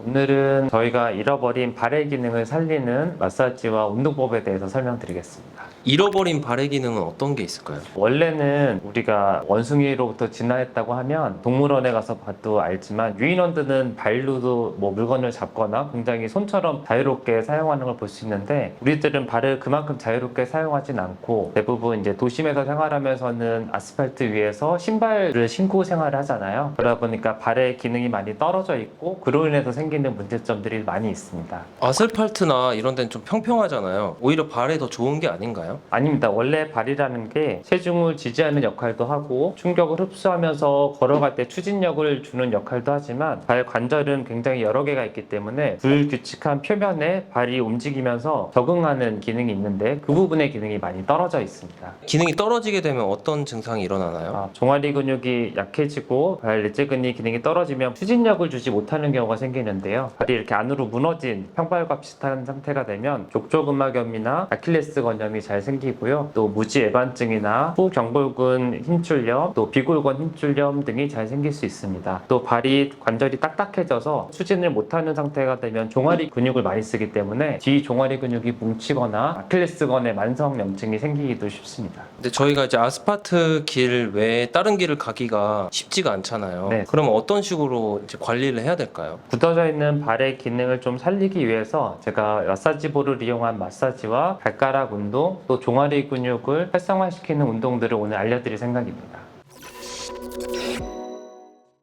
오늘은 저희가 잃어버린 발의 기능을 살리는 마사지와 운동법에 대해서 설명드리겠습니다. 잃어버린 발의 기능은 어떤 게 있을까요? 원래는 우리가 원숭이로부터 진화했다고 하면 동물원에 가서 봐도 알지만 유인원들은 발로도 물건을 잡거나 굉장히 손처럼 자유롭게 사용하는 걸 볼 수 있는데, 우리들은 발을 그만큼 자유롭게 사용하진 않고 대부분 이제 도심에서 생활하면서는 아스팔트 위에서 신발을 신고 생활을 하잖아요. 그러다 보니까 발의 기능이 많이 떨어져 있고 그로 인해서 생기는 문제점들이 많이 있습니다. 아스팔트나 이런 데는 좀 평평하잖아요. 오히려 발에 더 좋은 게 아닌가요? 아닙니다. 원래 발이라는 게 체중을 지지하는 역할도 하고 충격을 흡수하면서 걸어갈 때 추진력을 주는 역할도 하지만, 발 관절은 굉장히 여러 개가 있기 때문에 불규칙한 표면에 발이 움직이면서 적응하는 기능이 있는데 그 부분의 기능이 많이 떨어져 있습니다. 기능이 떨어지게 되면 어떤 증상이 일어나나요? 종아리 근육이 약해지고 발 내재근이 기능이 떨어지면 추진력을 주지 못하는 경우가 생기는데요. 발이 이렇게 안으로 무너진 평발과 비슷한 상태가 되면 족저근막염이나 아킬레스 건염이 잘 생기고요. 또 무지애반증이나 후경골근 힘줄염, 또 비골건 힘줄염 등이 잘 생길 수 있습니다. 또 발이 관절이 딱딱해져서 추진을 못하는 상태가 되면 종아리 근육을 많이 쓰기 때문에 뒤 종아리 근육이 뭉치거나 아킬레스건의 만성염증이 생기기도 쉽습니다. 근데 저희가 이제 아스팔트 길 외에 다른 길을 가기가 쉽지가 않잖아요. 네. 그러면 어떤 식으로 이제 관리를 해야 될까요? 굳어져 있는 발의 기능을 좀 살리기 위해서 제가 마사지볼을 이용한 마사지와 발가락 운동, 또 종아리 근육을 활성화시키는 운동들을 오늘 알려드릴 생각입니다.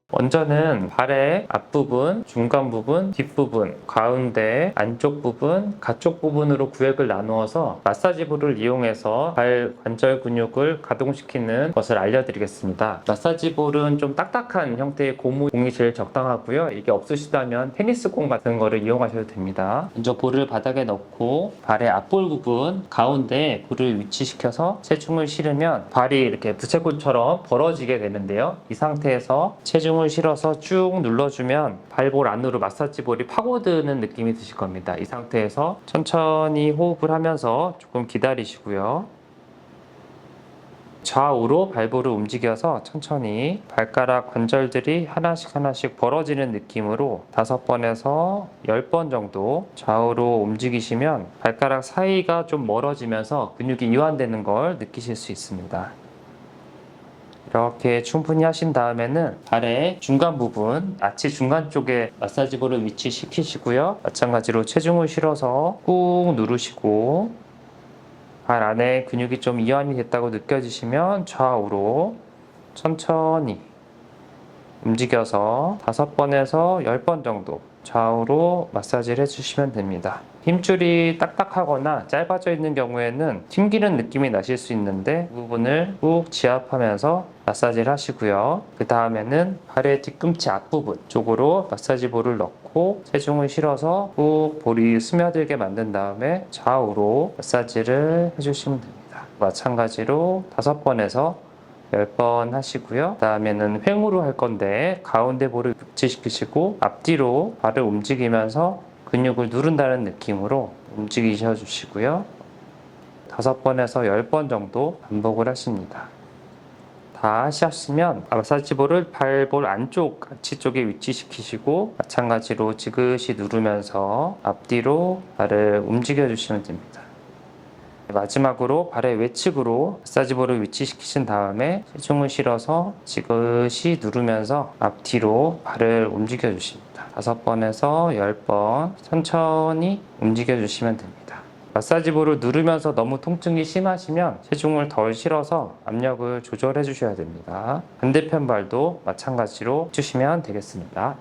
먼저는 발의 앞부분, 중간 부분, 뒷부분, 가운데, 안쪽 부분, 가쪽 부분으로 구획을 나누어서 마사지볼을 이용해서 발 관절 근육을 가동시키는 것을 알려드리겠습니다. 마사지볼은 좀 딱딱한 형태의 고무공이 제일 적당하고요. 이게 없으시다면 테니스공 같은 거를 이용하셔도 됩니다. 먼저 볼을 바닥에 넣고 발의 앞볼 부분 가운데에 볼을 위치시켜서 체중을 실으면 발이 이렇게 부채꼴처럼 벌어지게 되는데요. 이 상태에서 체중을 실어서 쭉 눌러주면 발볼 안으로 마사지볼이 파고드는 느낌이 드실 겁니다. 이 상태에서 천천히 호흡을 하면서 조금 기다리시고요. 좌우로 발볼을 움직여서 천천히 발가락 관절들이 하나씩 벌어지는 느낌으로 5번에서 10번 정도 좌우로 움직이시면 발가락 사이가 좀 멀어지면서 근육이 이완되는 걸 느끼실 수 있습니다. 이렇게 충분히 하신 다음에는 발의 중간 부분, 아치 중간 쪽에 마사지볼을 위치시키시고요. 마찬가지로 체중을 실어서 꾹 누르시고, 발 안에 근육이 좀 이완이 됐다고 느껴지시면 좌우로 천천히 움직여서 5번에서 10번 정도 좌우로 마사지를 해주시면 됩니다. 힘줄이 딱딱하거나 짧아져 있는 경우에는 튕기는 느낌이 나실 수 있는데, 그 부분을 꾹 지압하면서 마사지를 하시고요. 그 다음에는 발의 뒤꿈치 앞부분 쪽으로 마사지볼을 넣고 체중을 실어서 꾹 볼이 스며들게 만든 다음에 좌우로 마사지를 해주시면 됩니다. 마찬가지로 5번에서 10번 하시고요. 그 다음에는 횡으로 할 건데 가운데 볼을 위치시키시고 앞뒤로 발을 움직이면서 근육을 누른다는 느낌으로 움직이셔 주시고요. 5번에서 10번 정도 반복을 하십니다. 다 하셨으면 마사지볼을 발볼 안쪽 아치 쪽에 위치시키시고 마찬가지로 지그시 누르면서 앞뒤로 발을 움직여 주시면 됩니다. 마지막으로 발의 외측으로 마사지볼을 위치시키신 다음에 체중을 실어서 지그시 누르면서 앞뒤로 발을 움직여 주십니다. 5번에서 10번 천천히 움직여 주시면 됩니다. 마사지볼을 누르면서 너무 통증이 심하시면 체중을 덜 실어서 압력을 조절해 주셔야 됩니다. 반대편 발도 마찬가지로 해주시면 되겠습니다.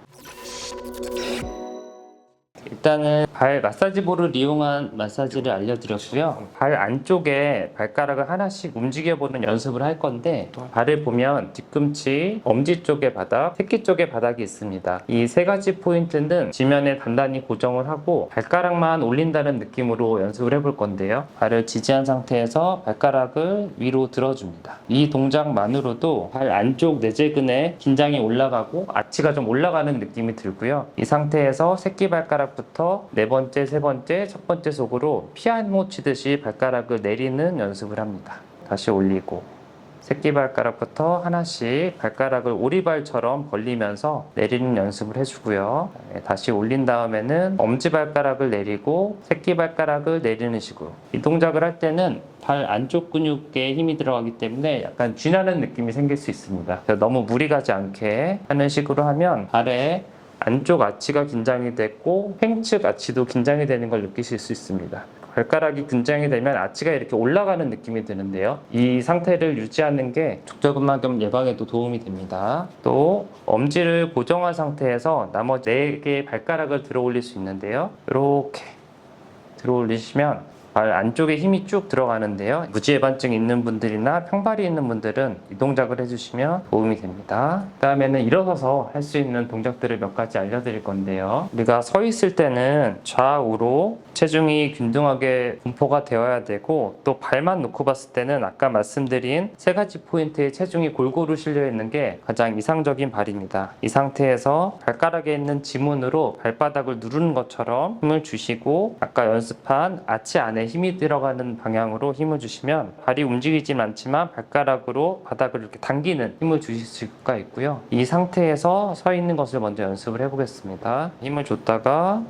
일단은 발 마사지볼을 이용한 마사지를 알려드렸고요. 발 안쪽에 발가락을 하나씩 움직여보는 연습을 할 건데, 발을 보면 뒤꿈치, 엄지 쪽의 바닥, 새끼 쪽의 바닥이 있습니다. 이 3가지 포인트는 지면에 단단히 고정을 하고 발가락만 올린다는 느낌으로 연습을 해볼 건데요. 발을 지지한 상태에서 발가락을 위로 들어줍니다. 이 동작만으로도 발 안쪽 내재근에 긴장이 올라가고 아치가 좀 올라가는 느낌이 들고요. 이 상태에서 새끼발가락 부터 4번째, 3번째, 첫 번째 속으로 피아노 치듯이 발가락을 내리는 연습을 합니다. 다시 올리고 새끼발가락부터 하나씩 발가락을 오리발처럼 벌리면서 내리는 연습을 해주고요. 다시 올린 다음에는 엄지발가락을 내리고 새끼발가락을 내리는 식으로. 이 동작을 할 때는 발 안쪽 근육에 힘이 들어가기 때문에 약간 쥐나는 느낌이 생길 수 있습니다. 그래서 너무 무리 가지 않게 하는 식으로 하면 발의 안쪽 아치가 긴장이 됐고 횡측 아치도 긴장이 되는 걸 느끼실 수 있습니다. 발가락이 긴장이 되면 아치가 이렇게 올라가는 느낌이 드는데요. 이 상태를 유지하는 게 족저근막염 예방에도 도움이 됩니다. 또 엄지를 고정한 상태에서 나머지 4개의 발가락을 들어 올릴 수 있는데요. 이렇게 들어 올리시면 발 안쪽에 힘이 쭉 들어가는데요. 무지해반증 있는 분들이나 평발이 있는 분들은 이 동작을 해주시면 도움이 됩니다. 그 다음에는 일어서서 할 수 있는 동작들을 몇 가지 알려드릴 건데요. 우리가 서 있을 때는 좌우로 체중이 균등하게 분포가 되어야 되고 또 발만 놓고 봤을 때는 아까 말씀드린 3가지 포인트에 체중이 골고루 실려 있는 게 가장 이상적인 발입니다. 이 상태에서 발가락에 있는 지문으로 발바닥을 누르는 것처럼 힘을 주시고 아까 연습한 아치 안에 힘이 들어가는 방향으로 힘을 주시면 발이 움직이진 않지만 발가락으로 바닥을 이렇게 당기는 힘을 주실 수가 있고요. 이 상태에서 서 있는 것을 먼저 연습을 해보겠습니다. 힘을 줬다가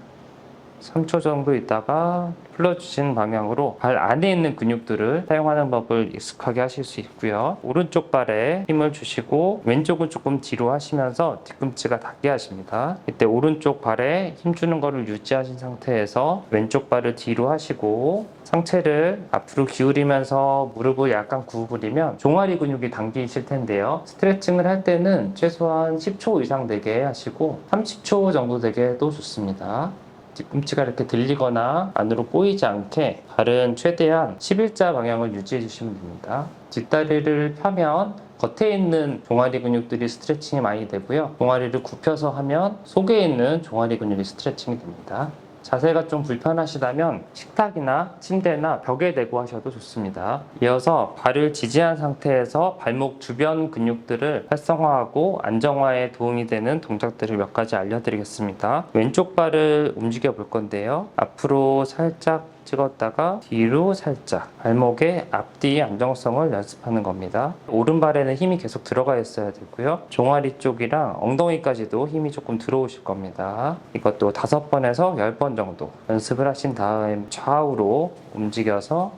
3초 정도 있다가 풀어주신 방향으로 발 안에 있는 근육들을 사용하는 법을 익숙하게 하실 수 있고요. 오른쪽 발에 힘을 주시고 왼쪽은 조금 뒤로 하시면서 뒤꿈치가 닿게 하십니다. 이때 오른쪽 발에 힘 주는 것을 유지하신 상태에서 왼쪽 발을 뒤로 하시고 상체를 앞으로 기울이면서 무릎을 약간 구부리면 종아리 근육이 당기실 텐데요. 스트레칭을 할 때는 최소한 10초 이상 되게 하시고 30초 정도 되게 해도 좋습니다. 뒤꿈치가 이렇게 들리거나 안으로 꼬이지 않게 발은 최대한 11자 방향을 유지해 주시면 됩니다. 뒷다리를 펴면 겉에 있는 종아리 근육들이 스트레칭이 많이 되고요. 종아리를 굽혀서 하면 속에 있는 종아리 근육이 스트레칭이 됩니다. 자세가 좀 불편하시다면 식탁이나 침대나 벽에 대고 하셔도 좋습니다. 이어서 발을 지지한 상태에서 발목 주변 근육들을 활성화하고 안정화에 도움이 되는 동작들을 몇 가지 알려드리겠습니다. 왼쪽 발을 움직여 볼 건데요. 앞으로 살짝 찍었다가 뒤로 살짝 발목의 앞뒤 안정성을 연습하는 겁니다. 오른발에는 힘이 계속 들어가 있어야 되고요. 종아리 쪽이랑 엉덩이까지도 힘이 조금 들어오실 겁니다. 이것도 5번에서 10번 정도 연습을 하신 다음 좌우로 움직여서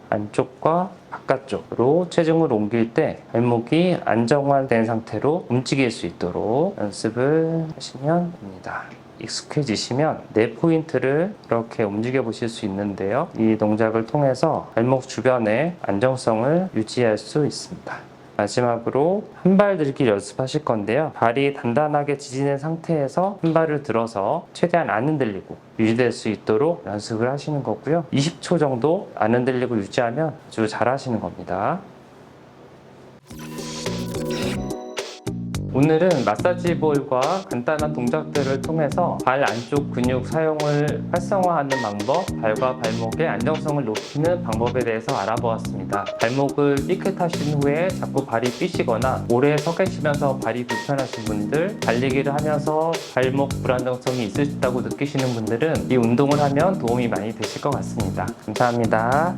안쪽과 바깥쪽으로 체중을 옮길 때 발목이 안정화된 상태로 움직일 수 있도록 연습을 하시면 됩니다. 익숙해지시면 4포인트를 이렇게 움직여 보실 수 있는데요. 이 동작을 통해서 발목 주변의 안정성을 유지할 수 있습니다. 마지막으로 한 발 들기 연습하실 건데요. 발이 단단하게 지지된 상태에서 한 발을 들어서 최대한 안 흔들리고 유지될 수 있도록 연습을 하시는 거고요. 20초 정도 안 흔들리고 유지하면 아주 잘 하시는 겁니다. 오늘은 마사지 볼과 간단한 동작들을 통해서 발 안쪽 근육 사용을 활성화하는 방법, 발과 발목의 안정성을 높이는 방법에 대해서 알아보았습니다. 발목을 삐끗하신 후에 자꾸 발이 삐시거나 오래 서 계시면서 발이 불편하신 분들, 달리기를 하면서 발목 불안정성이 있으시다고 느끼시는 분들은 이 운동을 하면 도움이 많이 되실 것 같습니다. 감사합니다.